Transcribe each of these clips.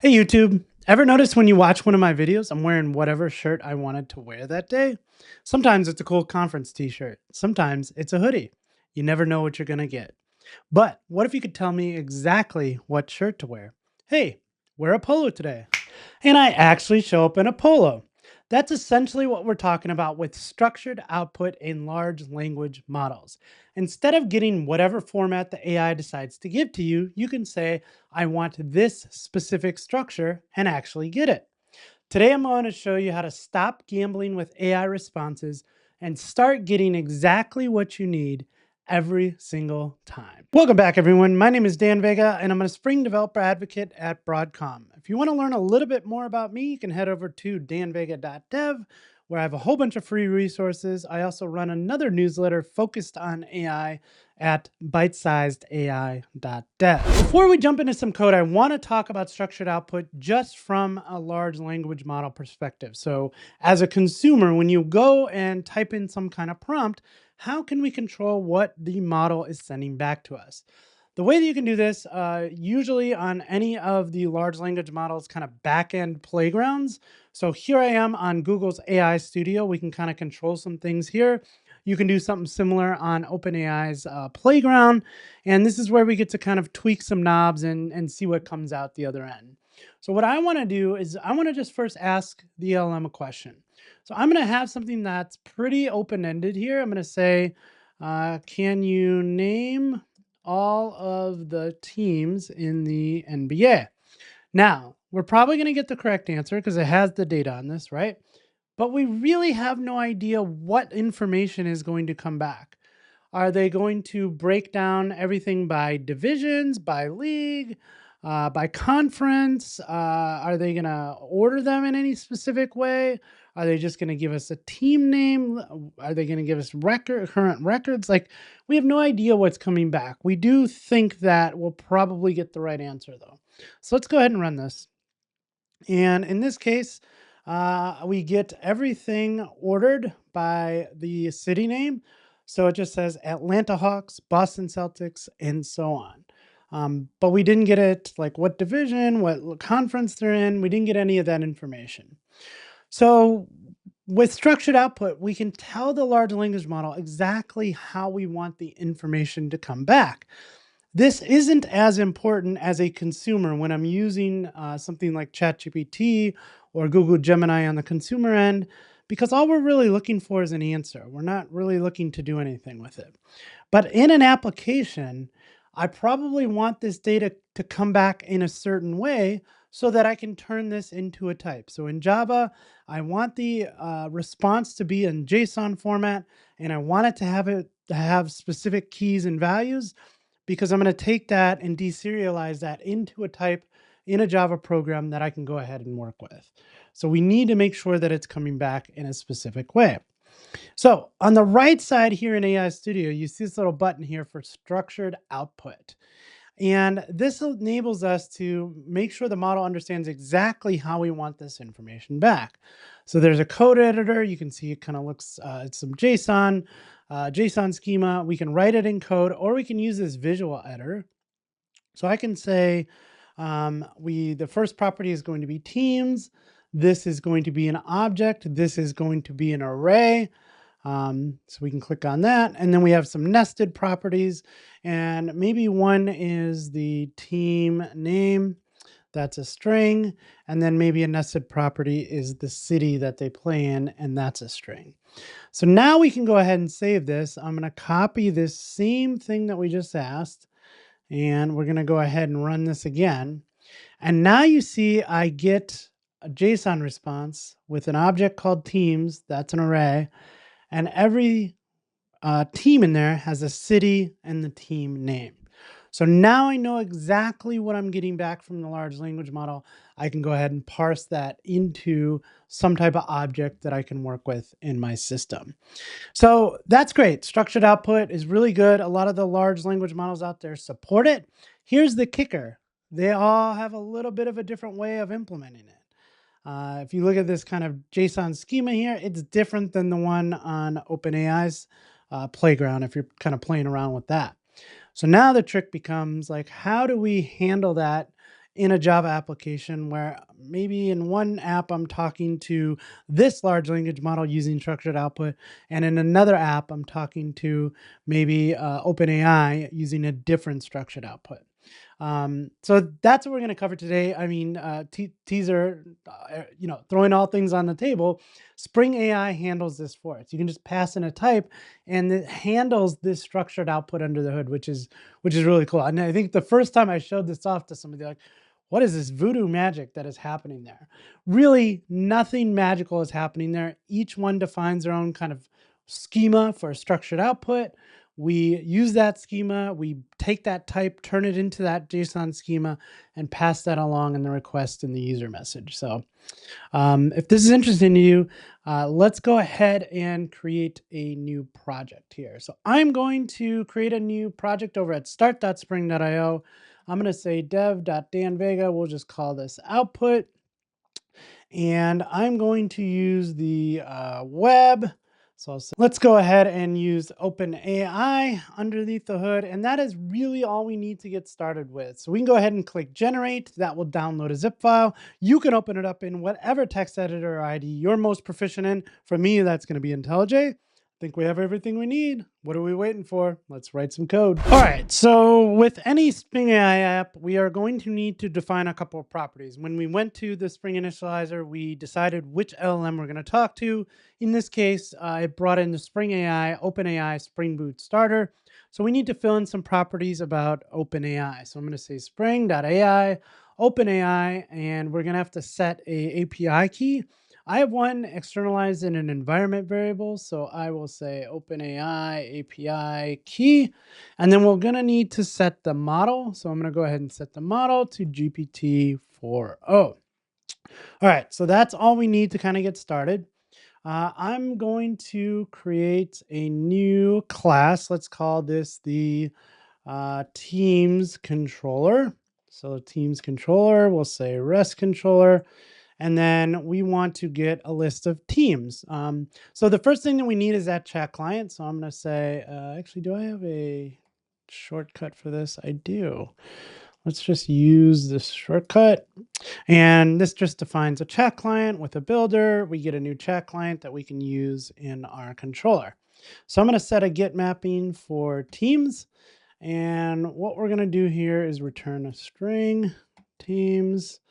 Hey YouTube, ever notice when you watch one of my videos, I'm wearing whatever shirt I wanted to wear that day? Sometimes it's a cool conference t-shirt. Sometimes it's a hoodie. You never know what you're gonna get. But what if you could tell me exactly what shirt to wear? Hey, wear a polo today. And I actually show up in a polo. That's essentially what we're talking about with structured output in large language models. Instead of getting whatever format the AI decides to give to you, you can say, I want this specific structure and actually get it. Today, I'm going to show you how to stop gambling with AI responses and start getting exactly what you need every single time. Welcome back, everyone. My name is Dan Vega, and I'm a Spring Developer Advocate at Broadcom. If you want to learn a little bit more about me, you can head over to danvega.dev, where I have a whole bunch of free resources. I also run another newsletter focused on AI at bitesizedai.dev. Before we jump into some code, I want to talk about structured output just from a large language model perspective. So as a consumer, when you go and type in some kind of prompt, how can we control what the model is sending back to us? The way that you can do this, usually on any of the large language models kind of back-end playgrounds. So here I am on Google's AI Studio. We can kind of control some things here. You can do something similar on OpenAI's playground. And this is where we get to kind of tweak some knobs and see what comes out the other end. So what I want to do is I want to just first ask the LLM a question. So I'm going to have something that's pretty open-ended here. I'm going to say, can you name all of the teams in the NBA? Now, we're probably going to get the correct answer because it has the data on this, right? But we really have no idea what information is going to come back. Are they going to break down everything by divisions, by league, by conference? Are they going to order them in any specific way? Are they just going to give us a team name? Are they going to give us current records? Like, we have no idea what's coming back. We do think that we'll probably get the right answer, though. So let's go ahead and run this. And in this case, we get everything ordered by the city name. So it just says Atlanta Hawks, Boston Celtics, and so on. But we didn't get it like what division, what conference they're in. We didn't get any of that information. So with structured output, we can tell the large language model exactly how we want the information to come back. This isn't as important as a consumer when I'm using something like ChatGPT or Google Gemini on the consumer end, because all we're really looking for is an answer. We're not really looking to do anything with it. But in an application, I probably want this data to come back in a certain way so that I can turn this into a type. So in Java, I want the response to be in JSON format, and I want it to have specific keys and values, because I'm going to take that and deserialize that into a type in a Java program that I can go ahead and work with. So we need to make sure that it's coming back in a specific way. So on the right side here in AI Studio, you see this little button here for structured output. And this enables us to make sure the model understands exactly how we want this information back. So there's a code editor. You can see it kind of looks, it's some JSON schema. We can write it in code, or we can use this visual editor. So I can say, the first property is going to be teams. This is going to be an object. This is going to be an array. So we can click on that. And then we have some nested properties. And maybe one is the team name. That's a string. And then maybe a nested property is the city that they play in, and that's a string. So now we can go ahead and save this. I'm going to copy this same thing that we just asked, and we're going to go ahead and run this again. And now you see I get a JSON response with an object called teams. That's an array. And every team in there has a city and the team name. So now I know exactly what I'm getting back from the large language model. I can go ahead and parse that into some type of object that I can work with in my system. So that's great. Structured output is really good. A lot of the large language models out there support it. Here's the kicker. They all have a little bit of a different way of implementing it. If you look at this kind of JSON schema here, it's different than the one on OpenAI's playground if you're kind of playing around with that. So now the trick becomes like, how do we handle that in a Java application where maybe in one app I'm talking to this large language model using structured output, and in another app I'm talking to maybe OpenAI using a different structured output. So that's what we're going to cover today. I mean, teaser, throwing all things on the table. Spring AI handles this for us. You can just pass in a type, and it handles this structured output under the hood, which is really cool. And I think the first time I showed this off to somebody, like, what is this voodoo magic that is happening there? Really, nothing magical is happening there. Each one defines their own kind of schema for a structured output. We use that schema, we take that type, turn it into that JSON schema, and pass that along in the request in the user message. So if this is interesting to you, let's go ahead and create a new project here. So I'm going to create a new project over at start.spring.io. I'm going to say dev.danvega. We'll just call this output. And I'm going to use the web. So let's go ahead and use OpenAI underneath the hood. And that is really all we need to get started with. So we can go ahead and click generate. That will download a zip file. You can open it up in whatever text editor or IDE you're most proficient in. For me, that's going to be IntelliJ. I think we have everything we need. What are we waiting for? Let's write some code. All right, so with any Spring AI app, we are going to need to define a couple of properties. When we went to the Spring Initializer, we decided which LLM we're going to talk to. In this case, I brought in the Spring AI, OpenAI Spring Boot Starter. So we need to fill in some properties about OpenAI. So I'm going to say spring.ai, OpenAI, and we're going to have to set a API key. I have one externalized in an environment variable, so I will say OpenAI API key, and then we're going to need to set the model. So I'm going to go ahead and set the model to GPT-4o. All right, so that's all we need to kind of get started. I'm going to create a new class. Let's call this the Teams controller. So Teams controller, we'll say REST controller. And then we want to get a list of teams. So the first thing that we need is that chat client. So I'm going to say, actually, do I have a shortcut for this? I do. Let's just use this shortcut. And this just defines a chat client with a builder. We get a new chat client that we can use in our controller. So I'm going to set a get mapping for teams. And what we're going to do here is return a string teams.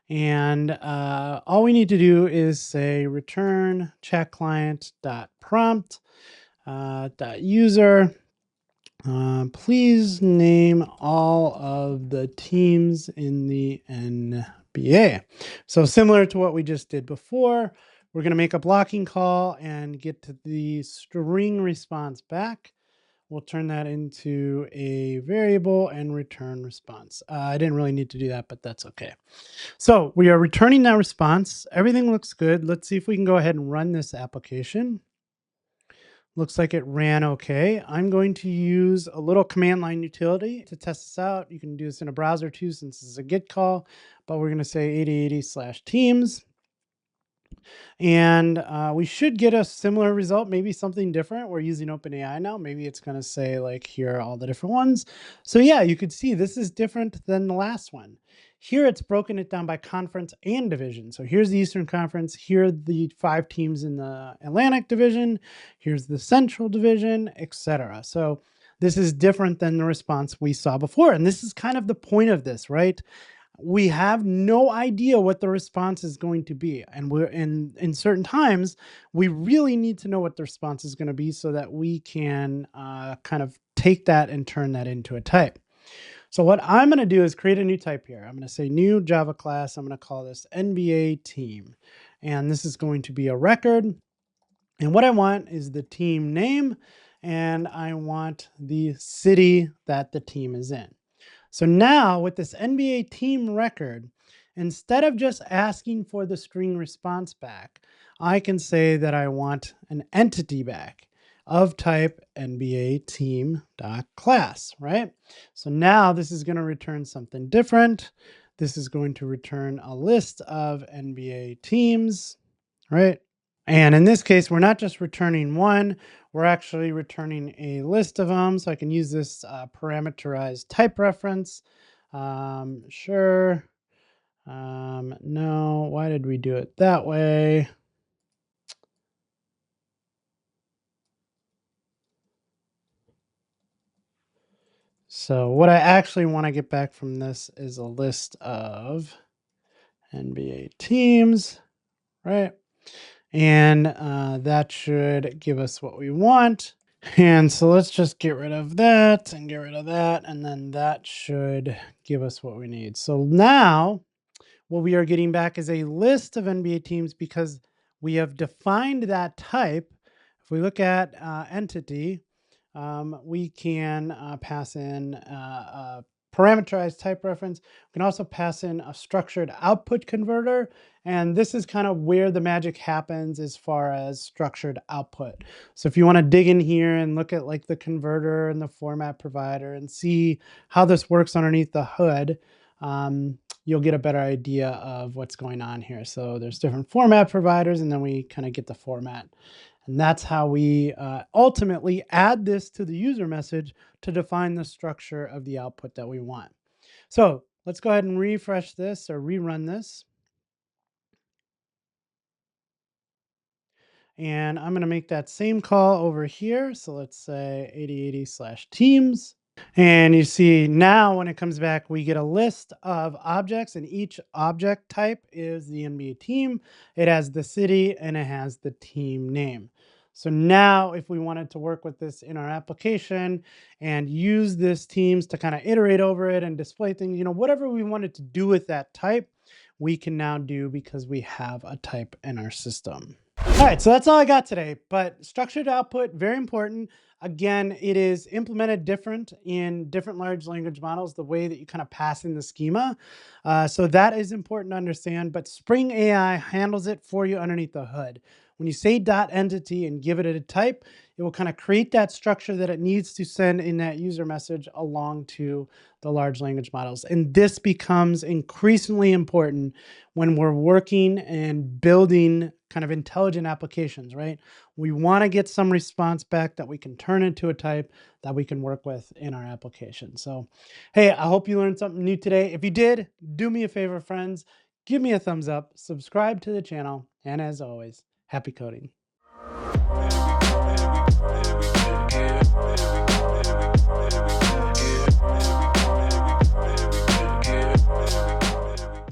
And all we need to do is say return chat client dot prompt dot user. Please name all of the teams in the NBA. So similar to what we just did before, we're going to make a blocking call and get to the string response back. We'll turn that into a variable and return response. I didn't really need to do that, but that's okay. So we are returning that response. Everything looks good. Let's see if we can go ahead and run this application. Looks like it ran okay. I'm going to use a little command line utility to test this out. You can do this in a browser too, since this is a Git call, but we're going to say 8080/teams. And we should get a similar result, maybe something different. We're using OpenAI now. Maybe it's going to say like, here are all the different ones. So yeah, you could see this is different than the last one. Here it's broken it down by conference and division. So here's the Eastern Conference. Here are the 5 teams in the Atlantic Division. Here's the Central Division, etc. So this is different than the response we saw before. And this is kind of the point of this, right? We have no idea what the response is going to be. And we're in certain times, we really need to know what the response is going to be so that we can kind of take that and turn that into a type. So what I'm going to do is create a new type here. I'm going to say new Java class. I'm going to call this NBA team. And this is going to be a record. And what I want is the team name. And I want the city that the team is in. So now with this NBA team record, instead of just asking for the string response back, I can say that I want an entity back of type NBA team.class, right? So now this is going to return something different. This is going to return a list of NBA teams, right? And in this case, we're not just returning one, we're actually returning a list of them. So I can use this parameterized type reference. Sure. No, why did we do it that way? So what I actually want to get back from this is a list of NBA teams, right? And that should give us what we want. And so let's just get rid of that and get rid of that. And then that should give us what we need. So now what we are getting back is a list of NBA teams because we have defined that type. If we look at entity, we can pass in a parameterized type reference. We can also pass in a structured output converter. And this is kind of where the magic happens as far as structured output. So if you want to dig in here and look at like the converter and the format provider and see how this works underneath the hood, you'll get a better idea of what's going on here. So there's different format providers, and then we kind of get the format. And that's how we ultimately add this to the user message to define the structure of the output that we want. So let's go ahead and refresh this or rerun this. And I'm going to make that same call over here. So let's say 8080/teams. And you see now when it comes back, we get a list of objects, and each object type is the NBA team. It has the city and it has the team name. So now if we wanted to work with this in our application and use this teams to kind of iterate over it and display things, whatever we wanted to do with that type, we can now do because we have a type in our system. All right, so that's all I got today, but structured output, very important. Again, it is implemented different in different large language models, the way that you kind of pass in the schema. So that is important to understand, but Spring AI handles it for you underneath the hood. When you say dot entity and give it a type, it will kind of create that structure that it needs to send in that user message along to the large language models. And this becomes increasingly important when we're working and building kind of intelligent applications, right? We want to get some response back that we can turn into a type that we can work with in our application. So, hey, I hope you learned something new today. If you did, do me a favor, friends, give me a thumbs up, subscribe to the channel, and as always, happy coding.